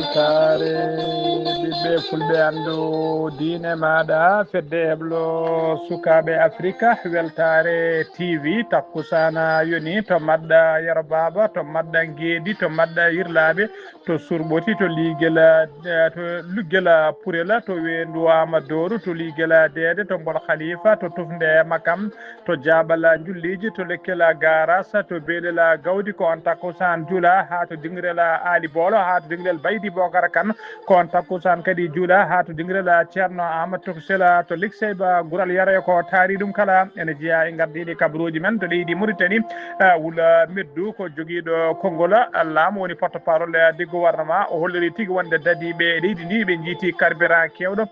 weltare ɓiɓɓe fulɓe andu diine maɗa fedde heblo sukaɓe africa weltare tv takkusana yoni to madɗa yero baba to madɗa gueeɗi to madɗa yirlaɓe to surɓoti to luggela purela to wendu amadouru to ligela dede to mbol khalifa to tufde makam to jabala julliji to lekkela garasa to beelela gawdi ko on takkusan juula ha to dingrela ali bolo ha to dingrel baydi bocara kane ko on takkusan kadi juula ha to dingrela ceerno amadou sela to likseyba guural yara ko taari ɗum kala ene jeeya e gardiɗi kabaruji men to leydi Mauritanie wuula meddu ko joguiɗo kongola laamu woni porte parole du gouvernement o holliri tigui wonde dadiɓe leydi ndi ɓe jiiti carburant kewɗo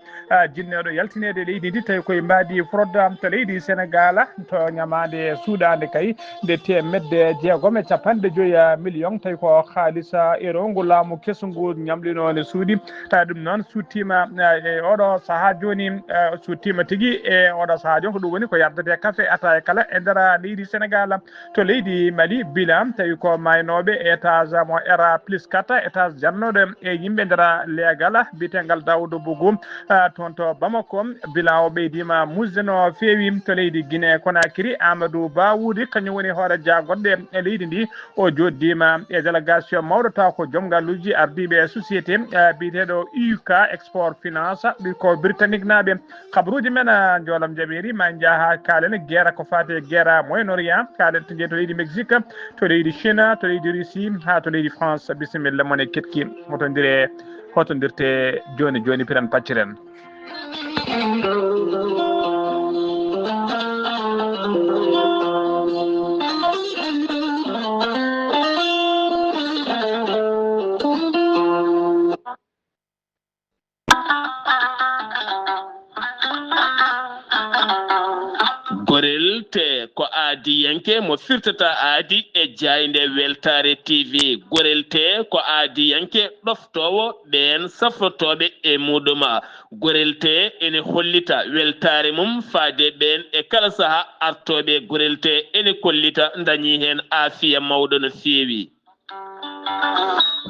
jinneɗo yaltinede leydi ndi tawi koye mbadi fraude to leydi Sénégal to ñamade suuɗade kay nde temedde jeegom e 50 million tawi ko haalisa euro ngu laamu kesngu ñamlinone suuɗi ɗum noon suttima e oɗo saaha joni suttima tigui e oɗo saaha joni ko ɗum woni ko yardete café ata e kala e nder leydi Sénégal to leydi Mali bilan tawi ko maynoɓe étage mo era plus 4 étage jannoɗo e yimɓe nder leegal bitegal Daoudou Bougou toon to Bamako bilan o ɓeydima musde no feewi to leydi Guinée Conakry Amadou Ba Woudi kañum woni hoore jagoɗɗe e leydi ndi o joddima e délégation mawɗo taw ko joom galluji ardiɓe société biteɗo UK export finance ko britannique naɓe kabaruji men joolam jaɓeri ma jaaha kalen guerre ko fati guerre Moyen Orient kalen to jeeyi to leydi Mexique to leydi Chine to leydi Russie ha to leydi France bisimilla mone ketki hotodirte joni joni piran pacciren gorel te ko aadi yanke mo firtata aadi e jayde weltare tv gorel te ko aadi yanke ɗoftowo ɓen safrotoɓe e muɗuma gorel te ene hollita weltare mum faade ɓen e kala saaha artoɓe gorel te ene kollita dañi hen aafiya mawɗo no feewi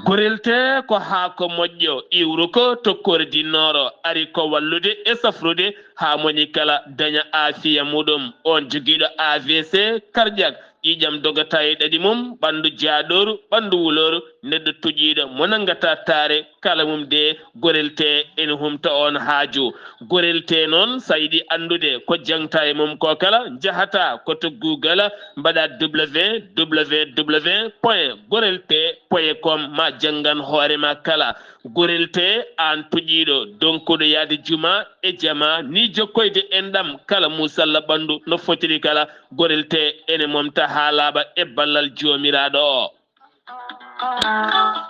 gorelte ko haako moƴƴo iwru ko tokkore dinnoro ari ko wallude e safrude ha moni kala daña aafiya muɗum on joguiɗo AVC cardiaque ƴiƴam dogata e ɗaɗi mum ɓandu jaaɗoru ɓandu wuloru neɗɗo tuƴiɗo mo nangata taare kala mum de gorelte ene humta on haaju gorelte noon sa yiɗi andude ko jangta e mum ko kala jahata koto Google mbaɗa www.gorelte.com ma jangan hoorema kala gorelte an tuƴiɗo donkuɗo yaade juma e jama ni jokkoyde enɗam kala musalla ɓandu no fotiri kala gorelte ene momta ha laaɓa e ballal jomiraɗo o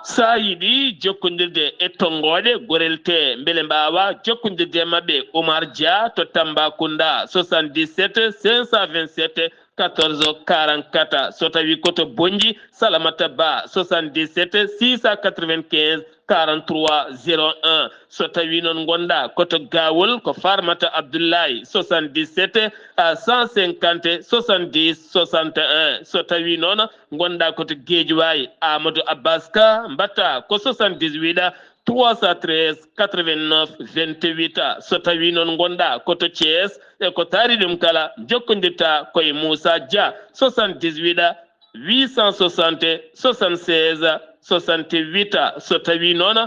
sa yiɗi jokkodirde e tongoɗe gorelte beele mbawa jokkodirde mabɓe Oumar Dia to Tambacounda 77 527 14 44 so tawi koto Bonji Salamata Ba 77 695 43 01 so tawi noon gonda koto Gawol ko Farmata Abdoulaye 77 150 70 61 so tawi noon gonda koto Guédiawaye Amadou Abbas Ka mbatta ko 78 313 89 28 so tawi noon gonda koto Thiès e ko taari ɗum kala jokkodirta koye Moussa Dia 78 860 76 68 so tawi noon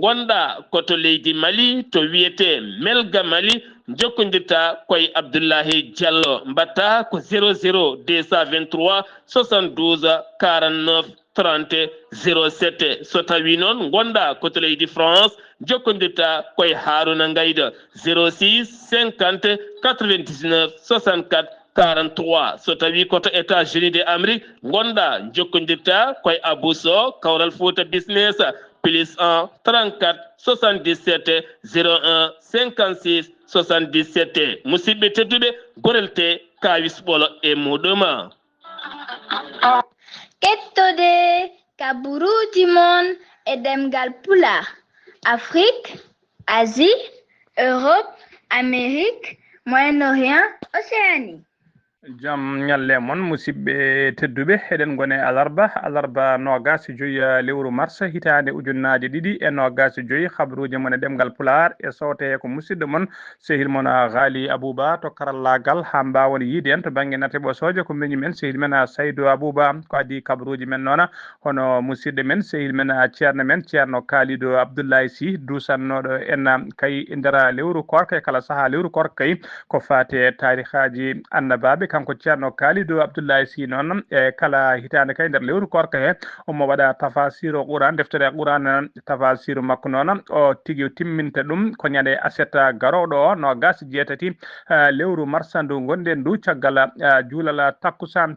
gonda koto leydi Mali to wiyete Melga Mali jokkodirta koye Abdoulahi Diallo mbatta ko 00 223 72 49 30 07 so tawi noon gonda koto leydi France jokkodirta koye Haruna Ngayda 06 50 99 64 43 so tawi koto États-Unis d'Amérique gonda jokkodirta koye Abousso Kawral Fouta Business +1 34 77 01 56 77 musidɓe tedduɓe gorelte kawis ɓolo e muɗuma kettode kaburuji mon e demgal pulaar Afrique Asie Europe Amérique Moyen-Orient Océanie jam nyalle mon musidɓe tedduɓe eɗen gone alarba nogas joyi lewru mars hitande ujunnaje ɗiɗi e nogas joyi habruji mon e ɗemgal pular e sowte ko musidɗo mon sehil mon Ghali Abouba to karallagal ha mbawon yiide en to banggue nate ɓosoje ko mbeñi men sehil men Saydou Abouba ko adi kabruji men noon hono musidɗo men sehil men ceerno Kalidou Abdoulaye Sy dusannoɗo en kay e nder lewru korka e kala saaha lewru korka kay ko fate tarihaji annabaɓe kanko ceerno Kalidou Abdoulaye Sy noon e kala hitande kay nder lewru korka he omo waɗa tafasiru Qouran deftere Qouran tafasiru makko noon o tigui timminta ɗum ko ñande aset garoɗo o nogas jeetati lewru marsa ndu gonɗen ndu caggal juulal takkusan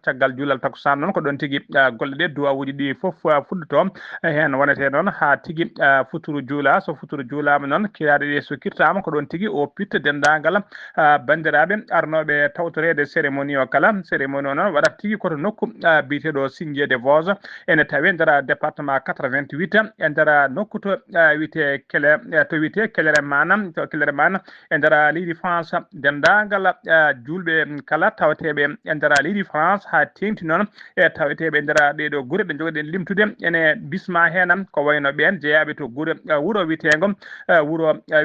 noon ko ɗon tigui golle ɗe duwawuji ɗi foof fuɗɗoto hen wonete noon ha tigui futuru juula so futuru juulama noon kiraɗe ɗe so kirtama ko ɗon tigui o pitta dendagal bandiraɓe arnoɓe tawtorede cérémonie o kala cérémonie o noon waɗata tigui koto nokku biteɗo Sindié des Vosges ene tawe nder département 88 e nder nokku to wiyete Kelere Manam e nder leydi France dendagal julɓe kala tawateɓe e nder leydi France ha tengti noon e tawateɓe e nder ɗeɗo guure ɗe jogoɗen limtude ene bisma hen ko wayno ɓen jeeyaɓe to wuuro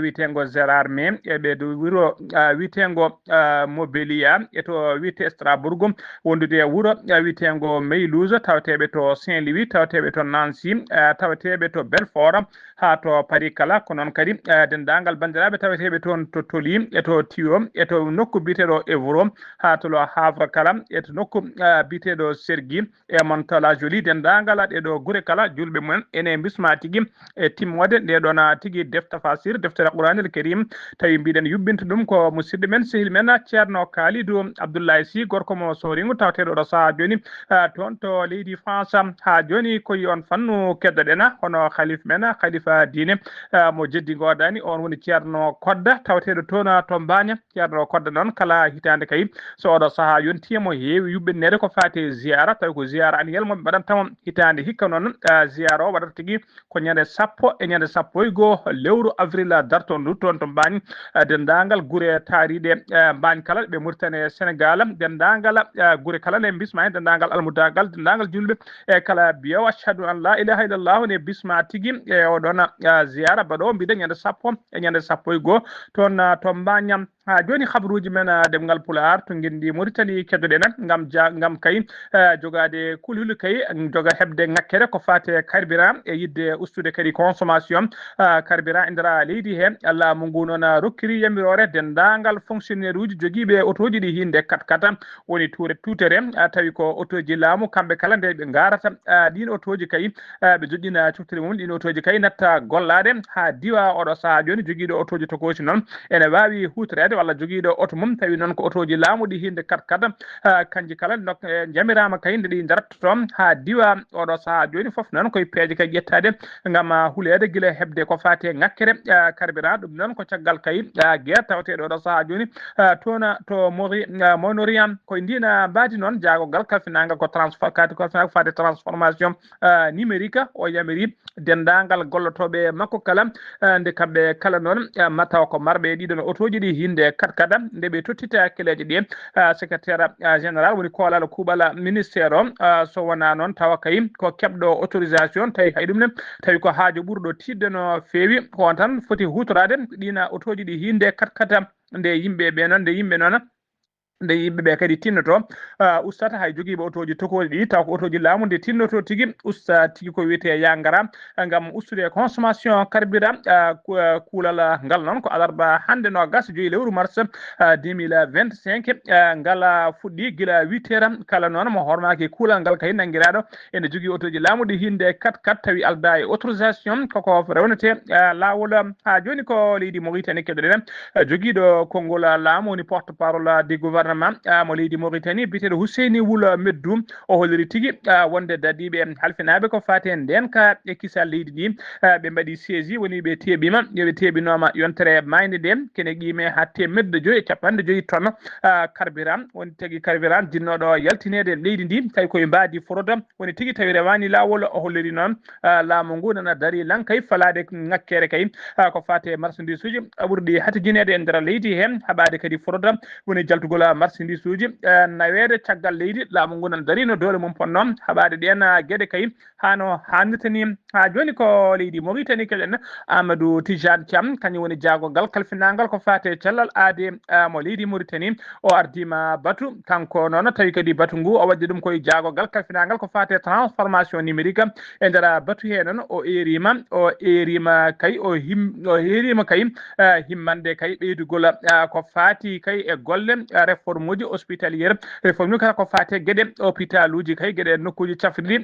witego Gérard Mai e ɓeɗo wuuro witego Mobelia e to wiyete Strasbourg wondude wuuro witego Maylouse tawateɓe to Saint-Louis tawateɓe to Nancy tawateɓe to Belfort ha to Paris kala ko noon kadi dendagal bandiraɓe tawateɓe toon to Toli e to Thio e to nokku biteɗo Évro ha to Havre kala e to nokku biteɗo Cergy e Mantes-la Jolie dendagal ɗeɗo guure kala julɓe mumen ene bisma tigui e timmode ndeɗon tigui deftere Qouranil Karim tawi mbiɗen yubbinta ɗum ko musidɗo men sehil men ceerno Kalidou Abdoulaye Sy gorko mo Soringo tawateɗo ɗo saaha joni toon to leydi France ha joni koye on fannu keddoɗen hono khalifa diine mo jeddi godani on woni ceerno Kodda tawateɗo toon to Mbagna ceerno Kodda noon kala hitande kay so oɗo saaha yonti mo heewi yuɓɓinede ko fate ziyara tawi ko ziyara annuel mo mbaɗantamo hitande hikka noon ziyara o waɗata tigui ko ñande 11 lewru avril darto ndu toon to Mbagna dendagal guure taariɗe Mbagna kala ɓe Mauritanie Sénégal dendagal guure kala ne bisma hen dendagal almudagal dendagal julɓe e kala biyaw ashhadu an la ilaha illallah ne bisma tigui e oɗon ziyara mbaɗo mbiɗen ñande 11 toon to Mbagna ha joni habruji men demgal Pulaar to guendi Mauritanie keddoɗen gam kay jogade kulhuli kay joga hebde ngakkere ko fate carburant e yidde ustude kadi consommation carburant e nder leydi he laamu ngu noon rokkiri yamirore dendagal fonctionnaire uji joguiɓe autoji ɗi hinde 4x4 woni tutere tawi ko autoji laamu kamɓe kala nde ɓe garata ɗin autoji kay ɓe joƴƴina cuftere mum ɗin autoji kay natta gollade ha diwa oɗo saaha joni joguiɗo autoji tokosi noon ene wawi hutorede walla joguiɗo auto mum tawi noon ko autoji laamu ɗi hinde 4x4 kanji kala jamirama kay nde ɗi dartoto ha diwa oɗo saaha joni foof noon koye peeje kay ƴettade gam hulede guila hebde ko fate ngakkere carburant ɗum noon ko caggal kay guerre tawateɗo oɗo saaha joni toon to Moyen-Orient koye ndina mbadi noon jaagogal kalfinagal ko fate transformation numérique o yamiri dendagal gollotoɓe makko kala nde kamɓe kala noon mataw ko marɓe ɗiɗon autoji ɗi hinde 4x4 nde ɓe tottita hakkileji ɗi secrétaire général woni kolal kuuɓal ministére o so wona noon tawa kay ko keɓɗo autorisation tawi hay ɗum ne tawi ko haaju ɓurɗo tidde no feewi ko tan foti hutorade ɗina autoji ɗi hinde 4x4 nde yimɓe noon nde yimɓeɓe kadi tinnoto ustata hay joguiɓe autoji tokoji ɗi taw ko autoji laamu nde tinnoto tigui usta tigui ko wiyete ya gara gam ustude consommation carburant kuulal ngal noon ko alarba hande nogas joyi lewru mars 2025 ngal fuɗɗi guila 8h kala noon mo hormaki kuulal ngal kay nanguiraɗo ene jogui autoji laamu ɗi hinde 4x4 tawi alda e autorisation koko rewnete lawol ha joni ko leydi Mauritanie keɗoɗen joguiɗo konngol laamu woni porte parole du gouvernement mo leydi Mauritanie biteɗo Husseini Wula Meddou o holliri tigui wonde dadiɓe halfinaɓe ko fati en nden ka e kisal leydi ɗi ɓe mbaɗi saisi woni ɓe teeɓima yoɓe teeɓinoma yontere mayde nde kene qime ha 150 tonnes carburant woni tigui carburant jinnoɗo yaltinede leydi ndi tawi koye mbadi foroda woni tigui tawi rewani lawol o holliri noon laamu ngu nana daari lankay falade ngakkere kay ko fate marchandise uji ɓurɗi hatojinede e nder leydi hen haɓade kadi foroda woni jaltugol marchandise uji nawede caggal leydi laamu ngu nan darino dole mum ponnoon haɓade ɗen gueɗe kay hano hannirtani ha joni ko leydi Mauritanie keɗen Amadou Tijane Thiam kañum woni jaagogal kalfinangal ko fate cellal aade mo leydi Mauritanie o ardima batu kanko noon tawi kadi batu ngu o waddi ɗum koye jaagogal kalfinangal ko fate transformation numérique e nder batu he noon o erima kay o herima kay himmande kay ɓeydugol ko fati kay e golle réforme uji hospitaliére réforme uji kala ko fate gueɗe hôpital uji kay gueɗe nokkuji cafriɗi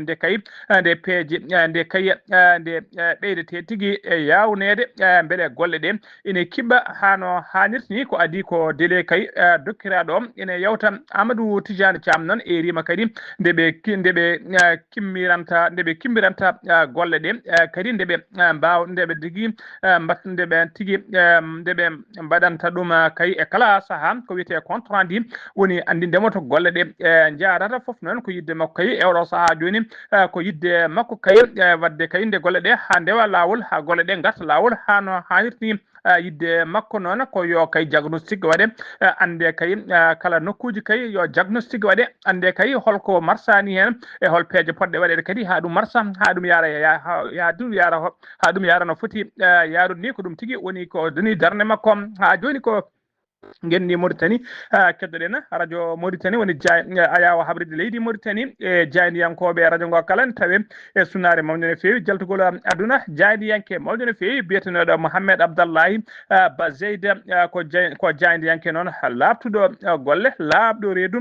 nde kay nde peeje nde kay nde ɓeydete tigui e yawnede beele golle ɗe ine kiɓɓa hano hannirta ni ko adi ko délai kay dokkiraɗo o ene yewta Amadou Tijane Thiam noon erima kadi ndeɓe kimmiranta golle ɗe kadi ndeɓe ndeɓe mbaɗanta ɗum kay e kala saaha ko wiyete compte rendu woni andindemo to golle ɗe jarata foof noon ko yidde makko kay e oɗo saaha joni ko yidde makko kay wadde kay nde golle ɗe ha ndewa lawol ha golle ɗe garta lawol hano hannirta yidde makko noon ko yo kay diagnostic waɗe ande kay kala nokkuji kay yo diagnostic waɗe ande kay holko marsani hen e hol peeje poɗɗe waɗede kadi ha ɗum marsa ha ɗum yara no foti yarude ni ko ɗum tigui woni ko doni darde makko ha joni ko gendi Mauritanie keddoɗen radio Mauritanie woni ayawa habride leydi Mauritanie e jaydiyankoɓe radio ngo kala tawe e sunare mawde no fewi jaltugol aduna jaydiyanke mawde no fewi biyetenoɗo Mohamed Abdallahi Ba Zeyd ko jaydiyanke noon labtuɗo golle labɗo reedu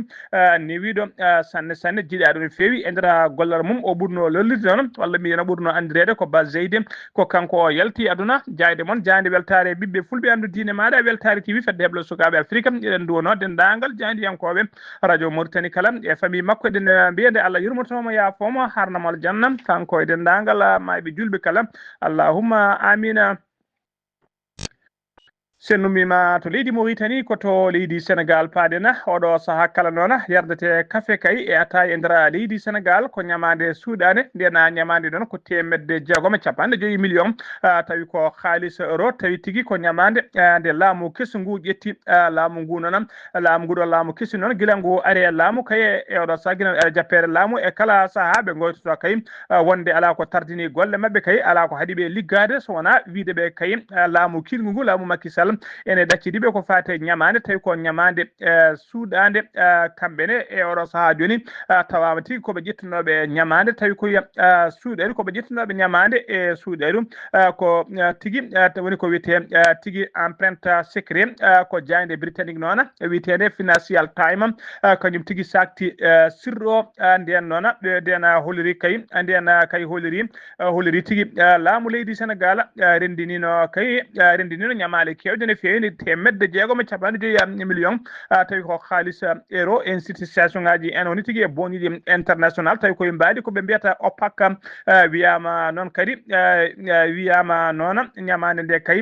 newiɗo sanne jiiɗi aɗo no fewi e nder gollal mum o ɓurno lollide noon walla mbiyeno ɓurno andirede ko Ba Zeyd ko kanko o yalti aduna jayde moon jayde weltare ɓiɓɓe fulɓe andu diine maɗa weltare TV fedde heblo sukaɓe Afrique eɗen duwono dendagal jaydiyankoɓe radio Mauritanie kala e famille makko eɗen mbiyede Allah yurmotomo yaafomo harnamo aljanna kanko e dendagal mayɓe julɓe kala allahumma amina. sen numima to leydi Mauritanie ko to leydi Sénégal paadena oɗo saaha kala noon yardete café kay e ataye e nder leydi Sénégal ko ñamade suuɗade ndena ñamade ɗon ko 650 million tawi ko halis euro tawi tigui ko ñamade nde laamu kesu ngu ƴetti laamu ngu noon laamu ngu ɗo laamu kesu noon guila ngu ari laamu kay e oɗo saaha guila jappere laamu e kala saaha ɓe goytoto kay wonde ala ko tardini golle mabɓe kay ala ko haaɗi ɓe liggade so wona wiide ɓe kay laamu kilgu ngu laamu Macky Sall ene ɗaccidiɓe ko fate ñamade tawi ko ñamade suuɗade kamɓene e oɗo saaha joni tawama tigui koɓe ƴettunoɓe ñamade tawi koye suuɗeɗe koɓe ƴettunoɓe ñamade e suuɗeɗum ko tigui woni ko wiyete tigui empreinte secret ko jayde britannique noon wiyetede Financial Times kañum tigui sakti sirɗo nden noon nden holliri kay nden kay holliri tigui laamu leydi Sénégal rendinino ñamale kewde ne fewi 650 million tawi ko halis euro institution ngaji en woni tigui e boniji international tawi koye mbaɗi koɓe mbiyata OPAC wiyama noon kadi wiyama noon ñamade nde kay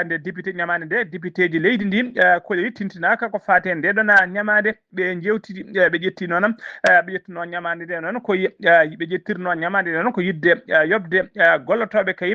nde député ñamade nde député ji leydi ndi koɗi tintinaka ko fate nde ɗon ñamade ɓe jewtidi ɓe ƴetti noon ɓe ƴettuno ñamade nde noon koye ɓe ƴettirno ñamade nde noon ko yidde yobde gollotoɓe kay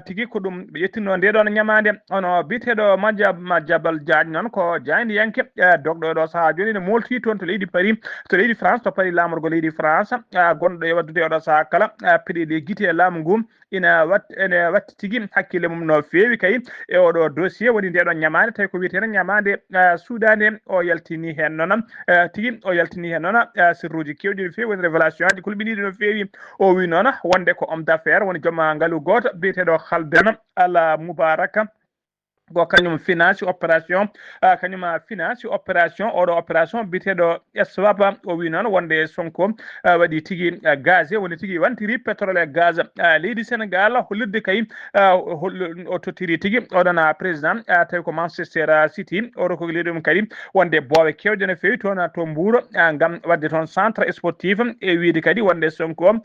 tigui ko ɗum ɓe ƴettino nde ɗon ñamade ono biteɗo Madiambal Diagne noon ko jaydiyanke dogɗo ɗo saaha joni ne molti toon to leydi Paris to leydi France to Paris lamorgo leydi France gonɗo e waddude oɗo saaha kala peɗeɗe guite e laamu ngu ene watti tigui hakkille mum no fewi kay e oɗo dossier woni ndeɗon ñamade tawi ko wiyeteno ñamade suuɗade o yaltini hen noon tigui o yaltini hen noon sirruji kewɗi no fewi woni révélation aji kulɓiniɗi no fewi o wi noon wonde ko homme d'affaires woni joom ngaalu goto biyeteɗo Khalden Al Moubaraka ko kañum finance opération oɗo opération biteɗo SWAP o wi noon wonde Sonko waɗi tigui gaz woni tigui wantiri pétrole e gaz leydi Sénégal hollirde kay o tottiri tigui oɗon président tawi ko Manchester City o rokogli ɗum kadi wonde boowe kewɗe no fewi toon to Mbour gam wadde toon centre sportif e wiide kadi wonde Sonko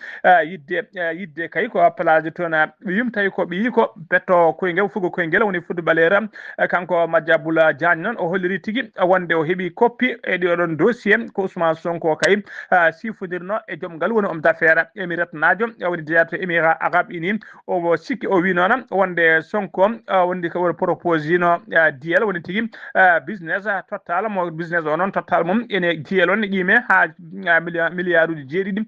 yidde kay ko plage toon ɓiyum tawi ko ɓiyi ko betto koyngel fugo koyngel woni footballeur procureur kanko Madiabula Diagne non o holliri tigi wonde o heɓi copie e ɗiɗon dossier ko Ousmane Sonko kay sifodirno e joom ngal woni homme d'affaires émirat najo woni directeur émirat arabe uni o sikki o wi noon wonde Sonko wondi ko propose no diyal woni tigi business total mo business o noon total mum ene diyal on qime ha milliard uji jeeɗiɗi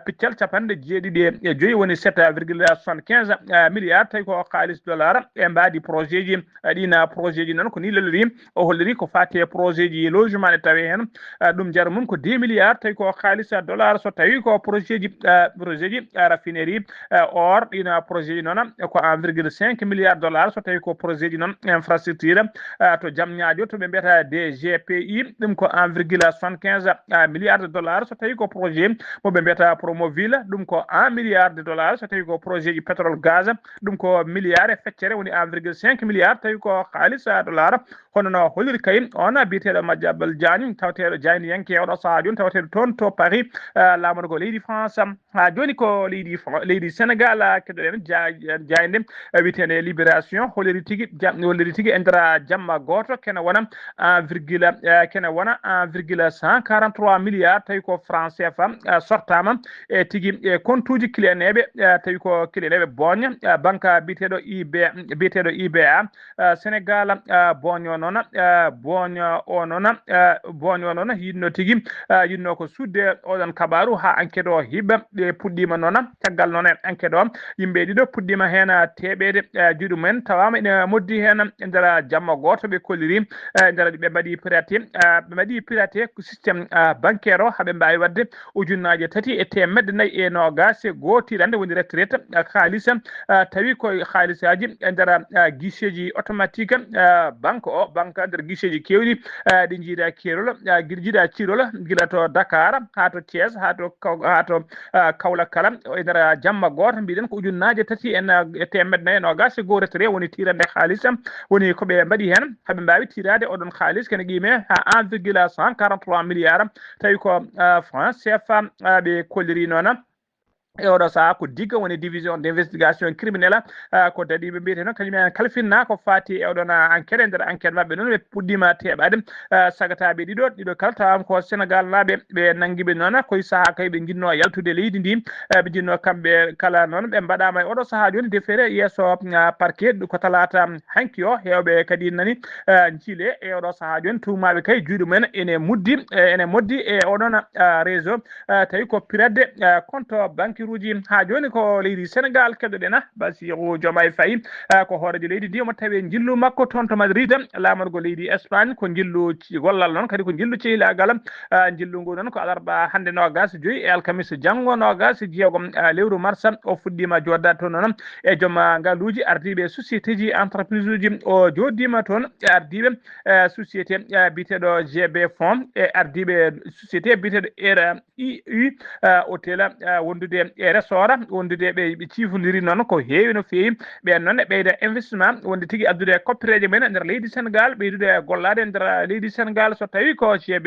piccal capanɗe jeeɗiɗi e joyi woni 7,75 milliard tawi ko xaalis dollar e mbadi projet ji ɗina projet ji noon ko ni lelori o holliri ko fati projet ji logement ne tawi hen ɗum jara mum ko 2 milliard tawi ko xaalis dollar so tawi ko projet ji raffinerie or ɗina projet ji noon ko 1,5 milliard dollar so tawi ko projet ji noon infrastructure to Diamniadio to ɓe mbiyata DGPI ɗum ko 1,75 milliard dollar so tawi ko projet mo ɓe mbiyata Promoville ɗum ko 1 milliard dollar so tawi ko projet ji pétrole gaz ɗum ko milliard e feccere woni 1,5 milliard tawi ko xaalis dollar hono no holliri kay on biyeteɗo Madiambal Diagne tawateɗo Diagne yanke oɗo saaha joni tawateɗo toon to Paris laamuɗo ko leydi France ha joni ko leydi Sénégal keɗoɗen Diagne witende Libération holliri tigui e nder jamma goto kene wona 1,143 milliard tawi ko franc CFA sortama e tigui e compte uji clieneɓe tawi ko clieneɓe boña banque biyeteɗo IBA Sénégal boño noon boño noon yinno tigui yinno ko sudde oɗon kabaru ha enquête o hiɓa ɗe puɗɗima noon caggal noon enquête o yimɓe ɗiɗo puɗɗima hen teɓede juuɗe mumen tawama ene moddi hen e nder jamma goto ɓe kolliri nder ɓe mbaɗi piraté systéme bancaire o haaɓe mbawi wadde ujunnaje 3,421 tirande woni retraite haalis tawi koye haalisaji e nder guichet ji automatique banque nder guichet ji kewɗi ɗi jiiɗa kerol jiiɗa cirol guila to Dakar ha to Thiès ha to Kaolack kala e nder jamma goto mbiɗen ko ujunnaje 3,421 retraite woni tirande haalis woni koɓe mbaɗi hen haaɓe mbawi tirade oɗon haalis kene qime ha 1,143 milliard tawi ko franc CFA ɓe kolliri noon e oɗo saaha ko digga woni division d' investigation criminelle ko daɗiɓe mbiyete noon kañumen kalfinna ko fati e oɗon enquête e nder enquête mabɓe noon ɓe puɗɗima teɓade sagataɓe ɗiɗo kala tawama ko Sénégal naaɓe ɓe nanguiɓe noon koye saaha kay ɓe jinno yaltude leydi ndi ɓe jinno kamɓe kala noon ɓe mbaɗama e oɗo saaha joni defere yesso parquet ko talata hanki o hewɓe kadi nani jiile e oɗo saaha joni tumaɓe kay juuɗe mumen ene moddi e oɗon réseau tawi ko piradde compte banque ruji ha joni ko leydi Sénégal keɗoɗen Bassirou Diomaye Faye ko hoorejo leydi ndi omo tawi jillu makko toon to Madrid laamugo leydi Espagne ko jillu gollal noon kadi ko jillu cehilagal jillu ngu noon ko alarba hande 25 e alkamisa janggo 26 lewru mars o fuɗɗima joddade toon noon e joom ngaluji ardiɓe société ji entreprise uji o joddima toon e ardiɓe société biteɗo GB Fond e ardiɓe société biteɗo RIU hôtel wondude e resora wondude ɓe cifodiri noon ko heewi no feewi ɓen noon e ɓeyda investissement wonde tigui addude koppireje mumen e nder leydi Sénégal ɓeydude gollade e nder leydi Sénégal so tawi ko GB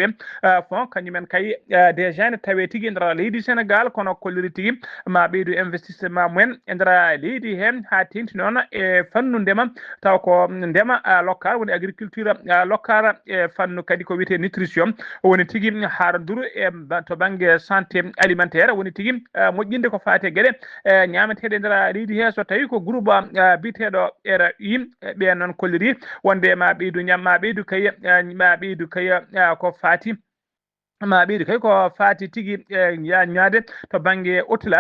Fond kañumen kay déjà ne tawe tigui e nder leydi Sénégal kono kolliri tigui ma ɓeydu investissement mumen e nder leydi hen ha tengti noon e fannu ndema taw ko ndema local woni agriculture local e fannu kadi ko wiyete nutrition woni tigui haraduru e to banggue santé alimentaire woni tigui moƴƴinde ko fate gueɗe ñameteɗe e nder leydi he so tawi ko groupe biteɗo RIU ɓe noon kolliri wonde ma ɓeydu ñam ma ɓeydu kay ko fati ma ɓeydu kay ko fati tigui ñaade to banggue hôtel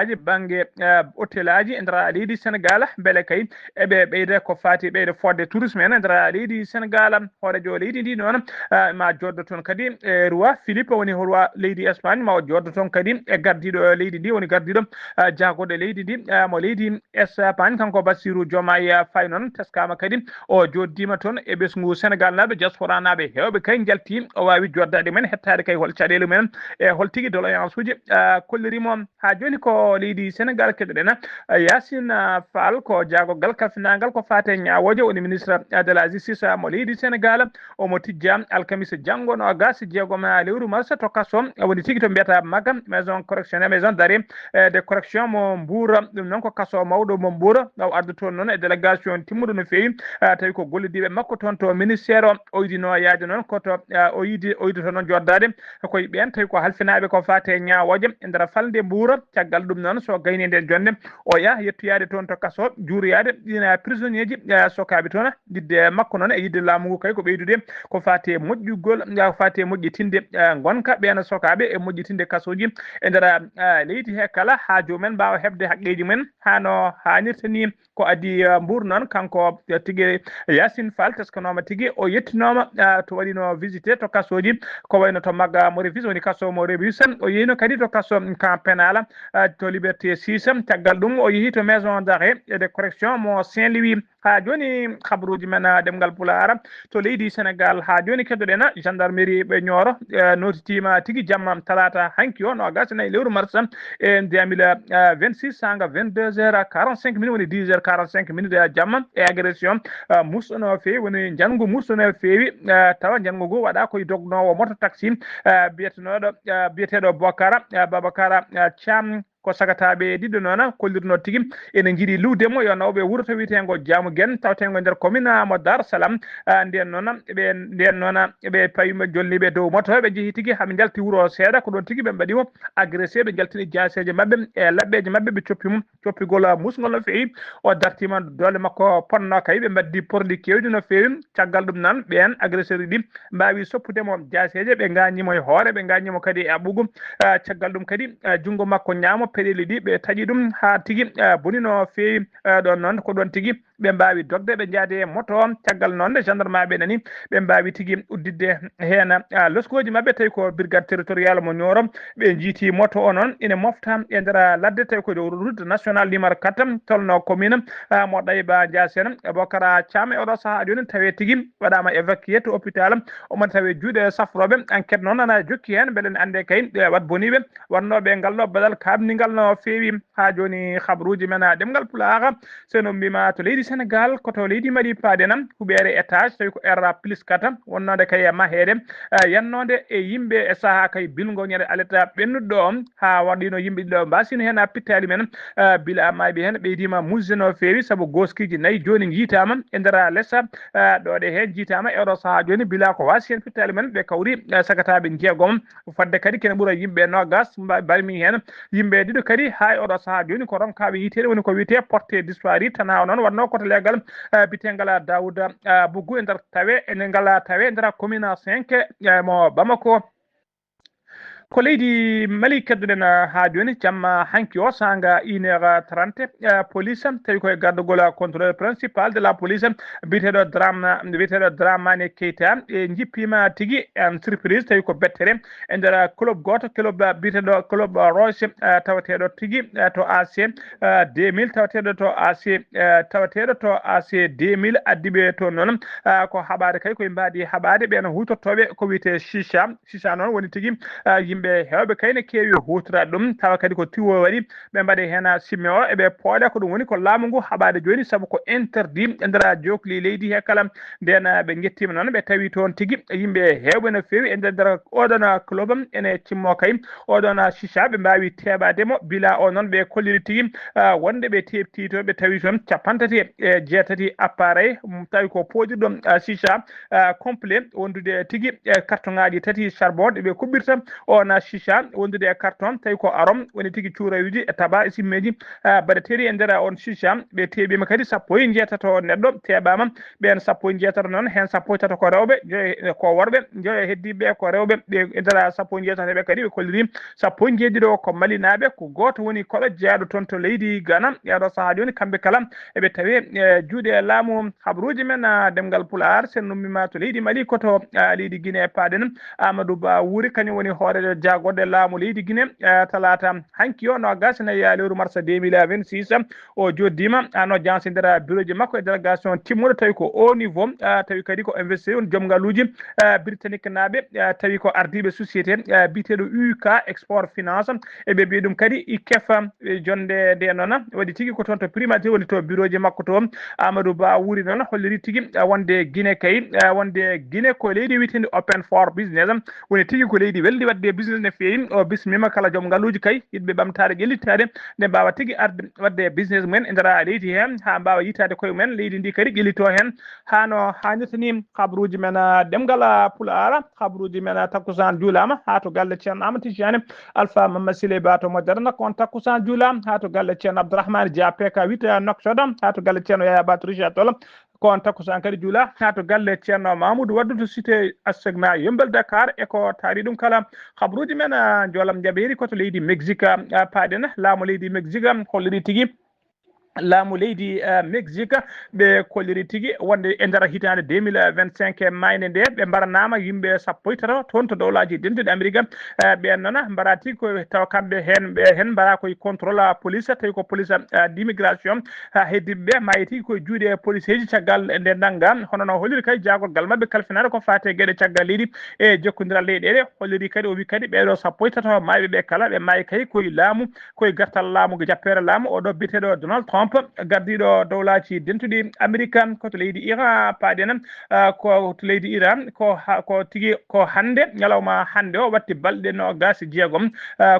aji e nder leydi Sénégal beele kay eɓe ɓeyda ko fati ɓeyda fodde tourisme en e nder leydi Sénégal hoorejo leydi ndi noon ma joddo toon kadi e roi Philippe woni roi leydi Espagne ma o joddo toon kadi e gardiɗo leydi ndi woni gardiɗo jagoɗo leydi ndi mo leydi Espagne kanko Bassirou Diomaye Faye noon teskama kadi o joddima toon e ɓesgu Sénégal naaɓe diaspora naaɓe hewɓe kay jalti o wawi joddade men hettade kay hol caɗele men e hol tigi doléance uji kollirimo ha joni ko leydi Sénégal keɗoɗen Yacine Fall ko jaagogal kalfinagal ko fate ñawoje woni ministre de la justice mo leydi Sénégal omo tijja alkamisa janggo no gas jeegom lewru mars to kaso woni tigi to mbiyata magga maison correctionnelle maison d'arrêt de correction mo Mbour ɗum noon ko kaso mawɗo mo Mbour o addu toon noon e délégation timmuɗo no fewi tawi ko gollidiɓe makko toon to ministére o oydino yaade noon koto o yiidi to noon joddade koye ɓen tawi ko halfinaɓe ko fate ñawoje e nder falde Mbour caggal ɗum noon so gayni nden jonde o yaha yettoyade toon to kaso juuroyade ɗina prisonnier ji sokaɓe toon yidde makko noon e yidde laamu ngu kay ko ɓeydude ko fate moƴƴugol ko fate moƴƴitinde gonka ɓen sokaɓe e moƴƴitinde kasoji e nder leydi he kala ha jomumen mbawa hebde haqqeji men hano hannirta ni ko adi Mbour noon kanko tigui Yacine Fall teskanoma tigui o yettinoma to waɗino visité to kasoji ko wayno to magga mo Révis woni kaso mo Révis o yeyino kadi to kaso camp pénal to Liberté 6 caggal ɗum o yeehi to maison d'arrêt et de correction mo Saint-Louis ha joni habaruji men demgal Pulaar to leydi Sénégal ha joni keddoɗen gendarmerie ɓe Nioro notitima tigui jamma talata hanki o no gasnayi lewru mars e 2026 sanga 22h45 woni 10h45 jamma e agression musɗono fewi woni jangu musɗono fewi tawa jangu ngu waɗa koye dognowo moto taxi biyeteɗo Babacara Thiam ko sagataɓe ɗiɗo noon kollirno tigui ene jiiɗi luwdemo yo nawɓe wuuro to wiyetego Diamou Guene tawtengo nder commune mo Dar Salam nden noon ɓe pawima jolniɓe dow moto ɓe jeehi tigui haaɓe jalti wuuro seeɗa ko ɗon tigui ɓe mbaɗimo agressé ɓe jaltini jaseje mabɓe e labɓeje mabɓe ɓe coppimo coppigol musgol no fewi o dartima dole makko ponno kay ɓe mbaddi porɗi kewɗi no fewi caggal ɗum noon ɓen agresseur ɗi mbawi soppudemo jaseje ɓe gañimo e hoore ɓe gañimo kadi e ɓugu caggal ɗum kadi junggo makko ñaamo peɗeli ɗi ɓe taƴi ɗum ha tigui boni no fewi ɗon noon ko ɗon tigui ɓe mbawi dogde ɓe jaade e moto caggal noon gendarme ɓe nani ɓe mbawi tigui uddidde hen loskoji mabɓe tawi ko brigade territorial mo Nioro ɓe jiiti moto o noon ene mofta e nder ladde tawi ko dow route national numéro 4 tolno commune mo Ɗayba Diassene Bocara Thiam e oɗo saaha joni tawi tigui waɗama évacué to hôpital omo tawi juuɗe safroɓe enquête noon ana jokki hen beele ne ande kay wat boniɓe wannoɓe ngalɗo badal kabnigal no fewi ha joni habaruji men demgal Pulaar seno mbima to leydi Sénégal koto leydi Mali padenam huɓere étage tawi ko R+4 wonnode kay mahede yannode e yimɓe e saaha kay bilgo ñande aleta ɓennuɗo ɗo ha waɗino yimɓe ɗiɗo mbasino hen pittali men bila maɓe hen ɓeydima musde no fewi saabu goskiji nayyi joni jiitama e nder lessa ɗoɗe he jiitama e oɗo saaha joni bila ko wasi hen pittali men ɓe kawri sagataɓe jeegom fadde kadi kene ɓuura yimɓe nogas barmi hen yimɓe ɗiɗo kadi ha e oɗo saaha joni ko ronkaɓe yitede woni ko wiyete porté disparu tan ha noon wanno koto legal bitegal Daouda Bougou e nder tawe ene ngal tawe nder commune 5 mo Bamako ko leydi Mali keddoɗen ha joni jamma hanki o sanga 1h30 police tawi koye gardugol contrôleur principal de la police biteɗo Dramane Keita e jippima tigui en surprise tawi ko bettere e nder club goto club biteɗo club Roche tawateɗo tigui to AC 2000 tawateɗo to AC 2000 addiɓe toon noon ko haɓade kay koye mbadi haɓade ɓen hutortoɓe ko wiyete chicha noon woni tigui yimɓe hewɓe kayne keewi hutorade ɗum tawa kadi ko tiwo waɗi ɓe mbaɗe hen simme o eɓe pooɗa ko ɗum woni ko laamu ngu haɓade joni saabu ko interdit e nder jokli leydi he kala nden ɓe jettima noon ɓe tawi toon tigui yimɓe hewɓe no fewi e nder oɗon club ene timmo kay oɗon chicha ɓe mbawi teɓademo bila o noon ɓe kolliri tigui wonde ɓe tebti toon ɓe tawi toon 37 appareil tawi ko poɗirɗo chicha complet wondude tigui carton ngaji 3 charbon ɗeɓe kuɓɓirta on chicha wondude e carton tawi ko arom woni tigui cuurayuji e taba e simmeji mbaɗeteri e nder on chicha ɓe teɓima kadi 17 neɗɗo teɓama ɓen 17 noon hen 17 ko rewɓe joyi ko worɓe joyi heddiɓe ko rewɓe ɓe e nder 17 ɓe kadi ɓe kolliri 17 ko malinaɓe ko goto woni koɗo jeeyaɗo toon to leydi Ghana yaɗo saaha joni kamɓe kala eɓe tawi juuɗe laamu habaruji men demgal Pulaar sen nummima to leydi Mali koto leydi Guinée paɗen Amadou Ba wuuri kañum woni hoorere jagode laamu leydi Guinée talata hanki o no gasna ya lewru mars 2026 o joddima no jansindira bureau ji makko e délégation timmuɗo tawi ko au niveau tawi kadi ko investisseur on joom ngaluji britannique naaɓe tawi ko ardiɓe société biteɗo UK export finance eɓe mbi ɗum kadi i kefa jonde nde noon waɗi tigui ko toon to primature woni to bureau ji makko to Amadou Ba wuri noon holliri tigui wonde Guinée kay wonde Guinée ko leydi witinde open for business woni tigui ko leydi weldi wadde business ne feewi o bismima kala joom ngaluji kay yidɓe ɓamtade ƴellitade nde mbawa tigui arde wadde business mumen e nder leydi hen ha mbawa yitade koye mumen leydi ndi kadi ƴellito hen hano hannirta ni habaruji men ɗemgal Pulaar habaruji men takkusan juulama ha to galle ceerno Amadou Tidiane Alpha Mamadou Sile Bato Moderna kon takkusan juulama ha to galle ceerno Abdourahmane Dia PK 8 Noksodo ha to galle ceerno Yaya Bato Richard Toll kon takkusan kadi juula ha to galle ceerno Mamoudou Waddu to cité Assegna Yombel Dakar e ko taari ɗum kala habaruji men jolam jaɓeri koto leydi Mexique paaɗen laamu leydi Mexique holliri tigui laamu leydi Mexique ɓe kolliri tigui wonde e nder hitande 2025 mayne nde ɓe mbaranama yimɓe sappo e tato toon to dowlaji denduɗe Amérique ɓen noon mbara tigui ko taw kamɓe hen mbara koye contrôle police tawi ko police d'immigration heddiɓeɓe mayi tigui koye juuɗe police eji caggal nde nangga hono no holliri kadi jagorgal mabɓe kalfinade ko fate gueɗe caggal leydi e jokkodiral leyɗele holliri kadi o wi kadi ɓeɗo sappo e tato mayɓe ɓe kala ɓe mayi kadi koye laamu koye gartal laamu jappere laamu oɗo biteɗo Donald Trump gardiɗo dowlaji dentuɗi Amérique koto leydi Iran paaɗen ko to leydi Iran ko tigui ko hande ñalawma hande o watti balɗe 26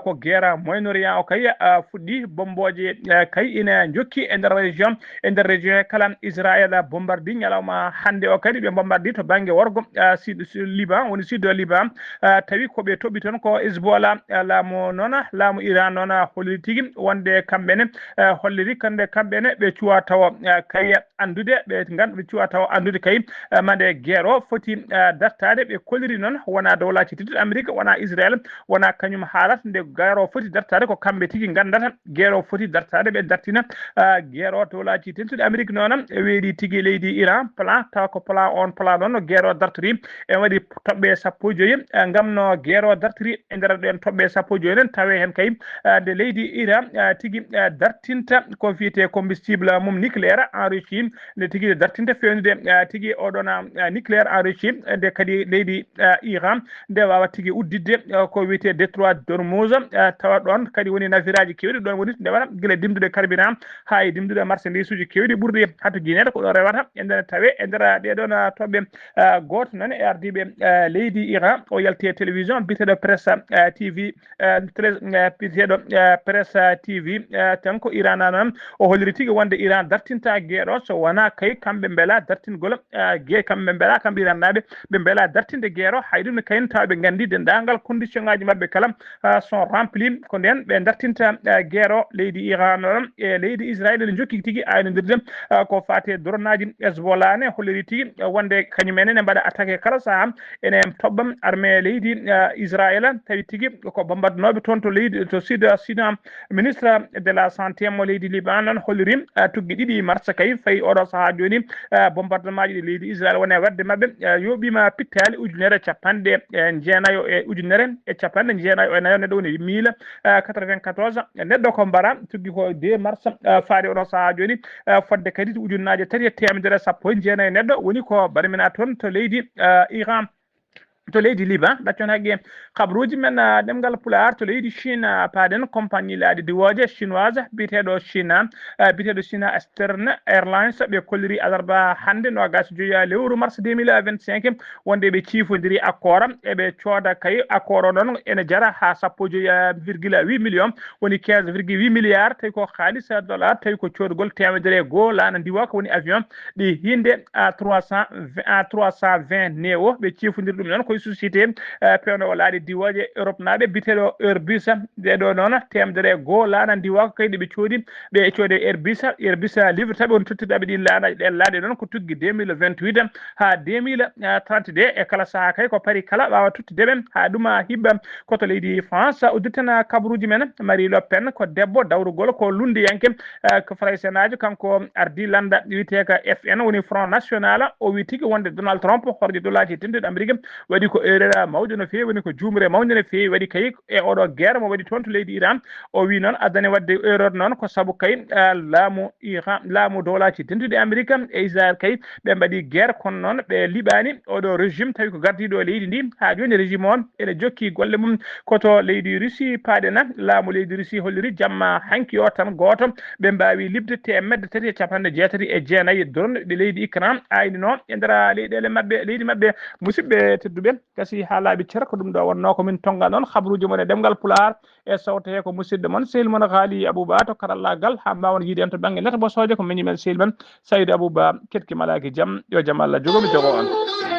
ko guerre Moyen-Orient o kay fuɗɗi bomboje kay ina jokki e nder région kala Israël bombardi ñalawma hande o kadi ɓe bombardi to banggue worgo Liban woni sud Liban tawi koɓe toɓɓi toon ko Hezbollah laamu Iran noon holliri tigui wonde kamɓene holliri kamɓene ɓe cuwa tawa kay andude ɓe cuwa tawa andude kay mande guerre o foti dartade ɓe kolliri noon wona dowlaji tedduɗe Amérique wona Israël wona kañum haalata nde guerre o foti dartade ko kamɓe tigui gandata guerre o foti dartade ɓe dartina guerre o dowlaji tedduɗe Amérique noon weeɗi tigui leydi Iran plan taw ko plan noon guerre o dartori en waɗi toɓɓe 15 gam no guerre o dartori e nder ɗen toɓɓe 15 nen tawe hen kay nde leydi Iran tigui dartinta ko fiyete combustible mum nucléaire enrichi nde tigui dartinta fewnude tigui oɗon nucléaire enrichi nde kadi leydi Iran nde wawa tigui uddidde ko wiyete détroit d'Ormuz tawa ɗon kadi woni naviraji kewɗi ɗon woni ndewata guila dimdude carburant ha e dimdude marchandise uji kewɗi ɓurde hatu jinede ko ɗo rewata e nder tawe e nder ɗeɗon toɓɓe goto noon e ardiɓe leydi Iran o yalti télévision biteɗo presse TV biteɗo presse TV tan ko Iran noon o holliri tigui wonde Iran dartinta guerre o so wona kay kamɓe beela dartingol kamɓe beela kamɓe Iran naɓe ɓe beela dartinde guerre o hay ɗum ne kayni taw ɓe gandi dendagal condition ngaji mabɓe kala sont remplis ko nden ɓe dartinta guerre o leydi Iran noon e leydi Israël ne jokki tigui aynodirde ko fate drone aji Hezbollah ne holliri tigui wonde kañumene ne mbaɗa attaqué kala saaha ene toɓɓam armée leydi Israël tawi tigui ko bombardenoɓe toon to leydi to sud ministre de la santé mo leydi Liban noon holliri tuggi ɗiɗi mars kay fayi oɗo saaha joni bombardement ji ɗi leydi Israël wone wadde mabɓe yoɓima pittali ujunere capanɗe jeenayo e ujunere e capanɗe jeenayo e nayo neɗɗo woni 1094 neɗɗo ko mbara tuggi ko 2 mars faade oɗo saaha joni fodde kadi to ujunnaje 319 neɗɗo woni ko barimina toon to leydi Iran to leydi Liban ɗaccon haqqe habaruji men ɗemgal Pulaar to leydi Chine paaden compagnie laaɗi diwoje chinoise biteɗo China Eastern Airlines ɓe kolliri alarba hande no gas joya lewru mars 2025 wonde ɓe ciifodiri accord eɓe cooda kay accord o noon ene jara ha 10,8 millions woni 15,8 milliards tawi ko haalis dollar tawi ko coodgol temedere goo laana ndiwa ko woni avion ɗi hinde 320 neo ɓe ciifodiri ɗum noon koye société pewno o laaɗi diwoje Europe naɓe biteɗo Airbus ɗeɗo noon temedere goo laana ndiwa ko kayɗe ɓe coodi ɓe coode Airbus livre taɓe woni tottirɗaɓe ɗi laanaji ɗe laaɗe noon ko tuggi 2028 ha 2032 e kala saaha kay ko paari kala wawa tottideɓe ha ɗuma hibba koto leydi France udditana kabaruji men Marie Le Pen ko debbo dawrugol ko lundiyanke ko fraysenaji kanko ardi landa wiyete ko FN woni Front National o wi tigui wonde Donald Trump horƴe dolaji tenduɗe Amérique waɗi waɗi ko erreur mawde no feewi woni ko juumre mawde no feewi waɗi kay e oɗo guerre mo waɗi toon to leydi Iran o wi noon addane wadde erreur noon ko saabu kay laamu Iran laamu dowlaji denduɗi Amérique e Israël kay ɓe mbaɗi guerre kono noon ɓe liɓani oɗo régime tawi ko gardiɗo leydi ndi ha joni régime on ene jokki golle mum koto leydi Russie paadena laamu leydi Russie holliri jamma hanki o tan goto ɓe mbawi libde 369 drone ɗe leydi Ukraine ayni noon e nder leyɗele mabɓe leydi mabɓe musidɓe tedduɓe gasi ha laaɓi ceer ko ɗum ɗo wonno komin tonga noon habaruji mon e ɗemgal Pulaar e sawte he ko musidɗo moon sehil moon Haali Abouba to karallagal ha mbawon yiide en to banggue neto bosoje ko miñumen sehil men Saydou Abouba ketki malaki jaam yo jaam Allah jogomi jogo on